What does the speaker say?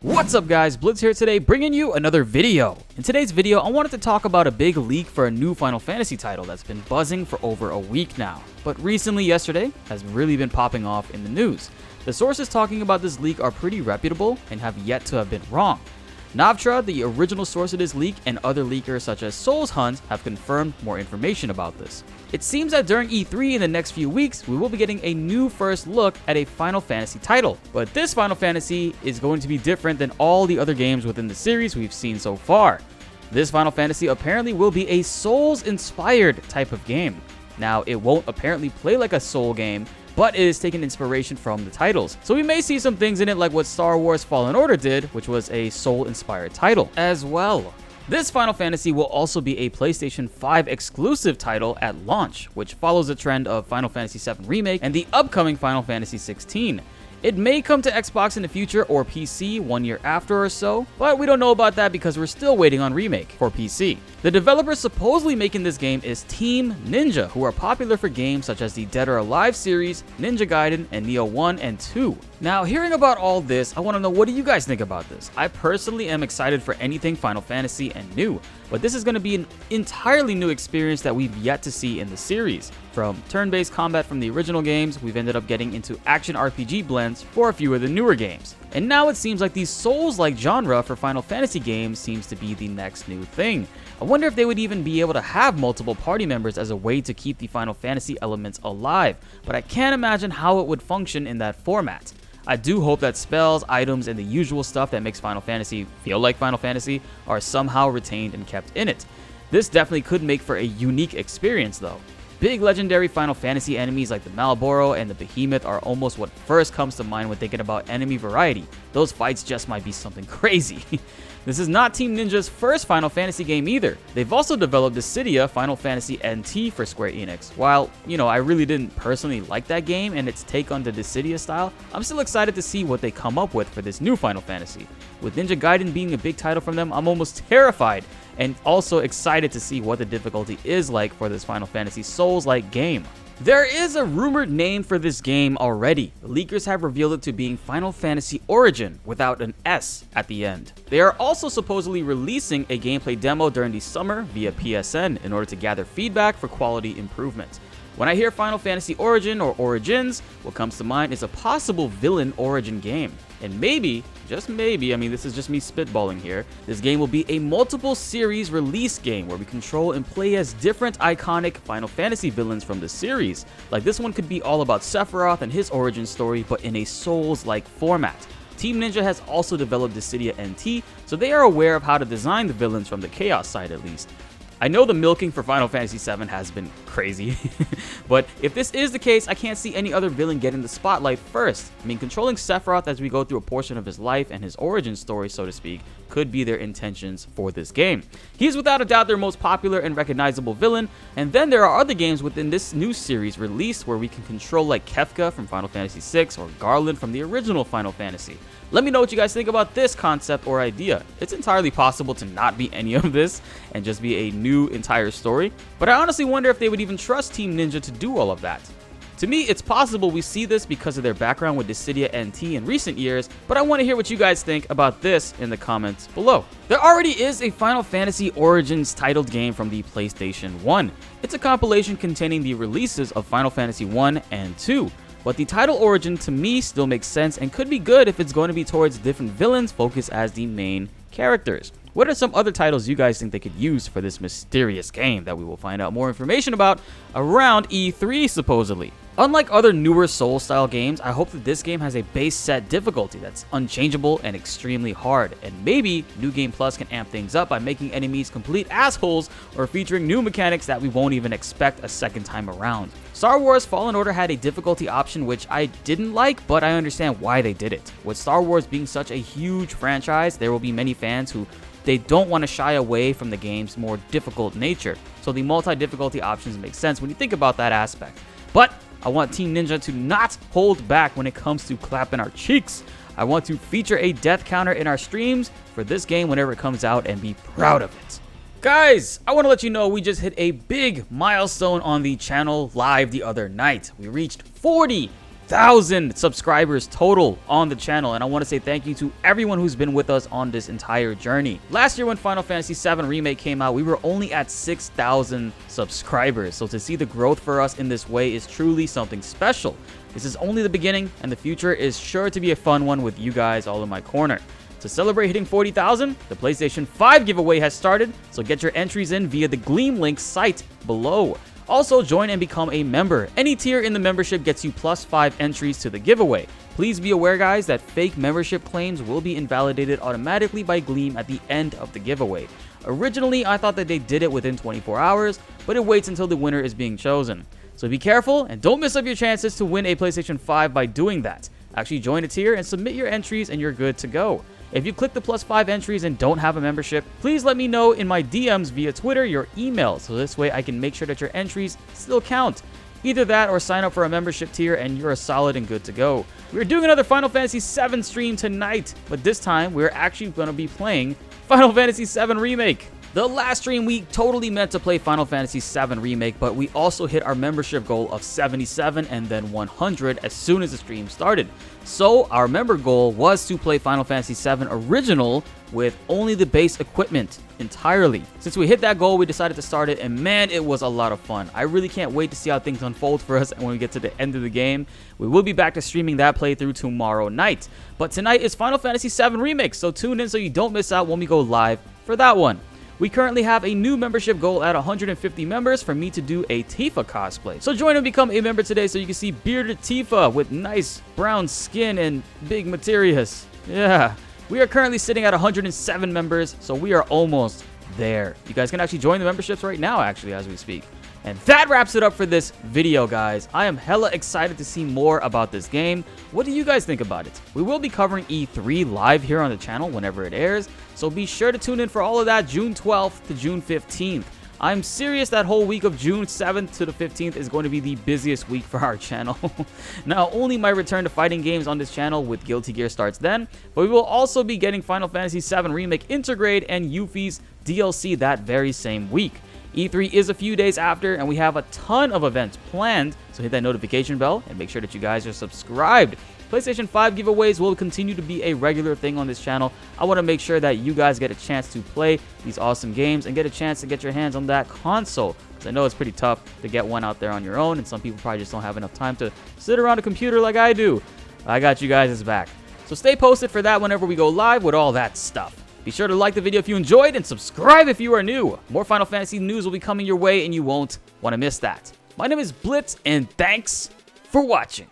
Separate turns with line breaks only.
What's up guys, BltzZ here today bringing you another video. In today's video, I wanted to talk about a big leak for a new Final Fantasy title that's been buzzing for over a week now, but recently yesterday has really been popping off in the news. The sources talking about this leak are pretty reputable and have yet to have been wrong. Navtra, the original source of this leak, and other leakers such as Souls Hunt have confirmed more information about this. It seems that during E3 in the next few weeks, we will be getting a new first look at a Final Fantasy title. But this Final Fantasy is going to be different than all the other games within the series we've seen so far. This Final Fantasy apparently will be a Souls-inspired type of game. Now, it won't apparently play like a Soul game, but it is taking inspiration from the titles. So we may see some things in it like what Star Wars Fallen Order did, which was a Soul-inspired title as well. This Final Fantasy will also be a PlayStation 5 exclusive title at launch, which follows the trend of Final Fantasy VII Remake and the upcoming Final Fantasy XVI. It may come to Xbox in the future or PC 1 year after or so, but we don't know about that because we're still waiting on Remake for PC. The developer supposedly making this game is Team Ninja, who are popular for games such as the Dead or Alive series, Ninja Gaiden, and Nioh 1 and 2. Now, hearing about all this, I want to know, what do you guys think about this? I personally am excited for anything Final Fantasy and new, but this is going to be an entirely new experience that we've yet to see in the series. From turn-based combat from the original games, we've ended up getting into action RPG blends for a few of the newer games. And now it seems like the Souls-like genre for Final Fantasy games seems to be the next new thing. I wonder if they would even be able to have multiple party members as a way to keep the Final Fantasy elements alive, but I can't imagine how it would function in that format. I do hope that spells, items, and the usual stuff that makes Final Fantasy feel like Final Fantasy are somehow retained and kept in it. This definitely could make for a unique experience though. Big legendary Final Fantasy enemies like the Malboro and the Behemoth are almost what first comes to mind when thinking about enemy variety. Those fights just might be something crazy. This is not Team Ninja's first Final Fantasy game either. They've also developed Dissidia Final Fantasy NT for Square Enix. While, I really didn't personally like that game and its take on the Dissidia style, I'm still excited to see what they come up with for this new Final Fantasy. With Ninja Gaiden being a big title from them, I'm almost terrified and also excited to see what the difficulty is like for this Final Fantasy Souls-like game. There is a rumored name for this game already. The leakers have revealed it to being Final Fantasy Origin without an S at the end. They are also supposedly releasing a gameplay demo during the summer via PSN in order to gather feedback for quality improvement. When I hear Final Fantasy Origin or Origins, what comes to mind is a possible villain origin game. And maybe, just maybe, this is just me spitballing here, this game will be a multiple series release game where we control and play as different iconic Final Fantasy villains from the series. Like this one could be all about Sephiroth and his origin story, but in a Souls-like format. Team Ninja has also developed Dissidia NT, so they are aware of how to design the villains from the Chaos side at least. I know the milking for Final Fantasy VII has been crazy, but if this is the case, I can't see any other villain getting the spotlight first. Controlling Sephiroth as we go through a portion of his life and his origin story, so to speak, could be their intentions for this game. He's without a doubt their most popular and recognizable villain, and then there are other games within this new series released where we can control like Kefka from Final Fantasy VI or Garland from the original Final Fantasy. Let me know what you guys think about this concept or idea. It's entirely possible to not be any of this and just be a new entire story, but I honestly wonder if they would even trust Team Ninja to do all of that. To me, it's possible we see this because of their background with Dissidia NT in recent years, but I want to hear what you guys think about this in the comments below. There already is a Final Fantasy Origins titled game from the PlayStation 1. It's a compilation containing the releases of Final Fantasy 1 and 2. But the title Origin to me still makes sense and could be good if it's going to be towards different villains focused as the main characters. What are some other titles you guys think they could use for this mysterious game that we will find out more information about around E3 supposedly? Unlike other newer Soul-style games, I hope that this game has a base set difficulty that's unchangeable and extremely hard, and maybe New Game Plus can amp things up by making enemies complete assholes or featuring new mechanics that we won't even expect a second time around. Star Wars Fallen Order had a difficulty option which I didn't like, but I understand why they did it. With Star Wars being such a huge franchise, there will be many fans who they don't want to shy away from the game's more difficult nature, so the multi-difficulty options make sense when you think about that aspect. But I want Team Ninja to not hold back when it comes to clapping our cheeks. I want to feature a death counter in our streams for this game whenever it comes out and be proud of it. Guys, I want to let you know we just hit a big milestone on the channel live the other night. We reached 40 2,000 subscribers total on the channel, and I want to say thank you to everyone who's been with us on this entire journey. Last year when Final Fantasy VII Remake came out, we were only at 6,000 subscribers, so to see the growth for us in this way is truly something special. This is only the beginning, and the future is sure to be a fun one with you guys all in my corner. To celebrate hitting 40,000, the PlayStation 5 giveaway has started, so get your entries in via the Gleam link site below. Also, join and become a member. Any tier in the membership gets you +5 entries to the giveaway. Please be aware, guys, that fake membership claims will be invalidated automatically by Gleam at the end of the giveaway. Originally, I thought that they did it within 24 hours, but it waits until the winner is being chosen. So be careful and don't miss up your chances to win a PlayStation 5 by doing that. Actually join a tier and submit your entries and you're good to go. If you click the +5 entries and don't have a membership, please let me know in my DMs via Twitter your email, so this way I can make sure that your entries still count. Either that or sign up for a membership tier and you're solid and good to go. We're doing another Final Fantasy VII stream tonight, but this time we're actually going to be playing Final Fantasy VII Remake. The last stream we totally meant to play Final Fantasy VII Remake, but we also hit our membership goal of 77 and then 100 as soon as the stream started. So our member goal was to play Final Fantasy VII Original with only the base equipment entirely. Since we hit that goal, we decided to start it, and man, it was a lot of fun. I really can't wait to see how things unfold for us when we get to the end of the game. We will be back to streaming that playthrough tomorrow night. But tonight is Final Fantasy VII Remake, so tune in so you don't miss out when we go live for that one. We currently have a new membership goal at 150 members for me to do a Tifa cosplay. So join and become a member today so you can see bearded Tifa with nice brown skin and big materias. Yeah, we are currently sitting at 107 members, so we are almost there. You guys can actually join the memberships right now, actually, as we speak. And that wraps it up for this video, guys. I am hella excited to see more about this game. What do you guys think about it? We will be covering E3 live here on the channel whenever it airs, so be sure to tune in for all of that June 12th to June 15th. I'm serious that whole week of June 7th to the 15th is going to be the busiest week for our channel. Not only my return to fighting games on this channel with Guilty Gear starts then, but we will also be getting Final Fantasy VII Remake Intergrade and Yuffie's DLC that very same week. E3 is a few days after, and we have a ton of events planned, so hit that notification bell and make sure that you guys are subscribed. PlayStation 5 giveaways will continue to be a regular thing on this channel. I want to make sure that you guys get a chance to play these awesome games and get a chance to get your hands on that console, because I know it's pretty tough to get one out there on your own, and some people probably just don't have enough time to sit around a computer like I do. I got you guys' back. So stay posted for that whenever we go live with all that stuff. Be sure to like the video if you enjoyed and subscribe if you are new. More Final Fantasy news will be coming your way and you won't want to miss that. My name is BltzZ and thanks for watching.